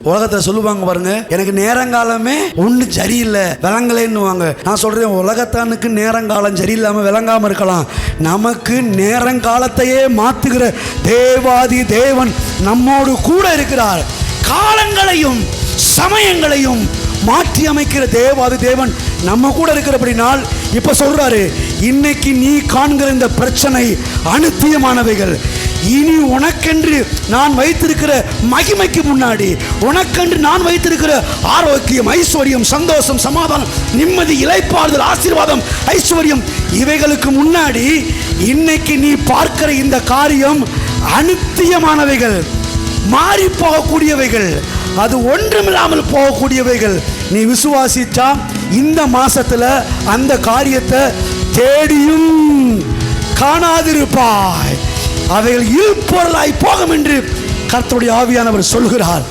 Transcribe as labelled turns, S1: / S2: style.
S1: உலகத்துல சொல்லுவாங்க பாருங்க, எனக்கு நேரங்காலமே ஒண்ணு சரியில்லை விளங்கலைன்னுவாங்க. நான் சொல்றேன், உலகத்தானுக்கு நேரங்காலம் சரியில்லாம விளங்காம இருக்கலாம், நமக்கு நேரங்காலத்தையே மாத்துகிற தேவாதி தேவன் நம்மோடு கூட இருக்கிறார். காலங்களையும் சமயங்களையும் மாற்றி அமைக்கிற தேவாதி தேவன் நம்ம கூட இருக்கிறபடினால் இப்ப சொல்றாரு, இன்னைக்கு நீ காண்கிற இந்த பிரச்சனை அனுத்தியமானவைகள். இனி உனக்கென்று நான் வைத்திருக்கிற மகிமைக்கு முன்னாடி, உனக்கென்று நான் வைத்திருக்கிற ஆரோக்கியம், ஐஸ்வர்யம், சந்தோஷம், சமாதானம், நிம்மதி, இளைப்பாறுதல், ஆசீர்வாதம், ஐஸ்வர்யம், இவைகளுக்கு முன்னாடி இன்னைக்கு நீ பார்க்கிற இந்த காரியம் அனுத்தியமானவைகள், மாறி போகக்கூடியவைகள், அது ஒன்றுமில்லாமல் போகக்கூடியவைகள். நீ விசுவாசிச்சா இந்த மாசத்துல அந்த காரியத்தை தேடியும் காணாதிருப்பாய். அவைகள் இருப்பொருளாய் போகும் என்று கர்த்தருடைய ஆவியானவர் சொல்கிறார்.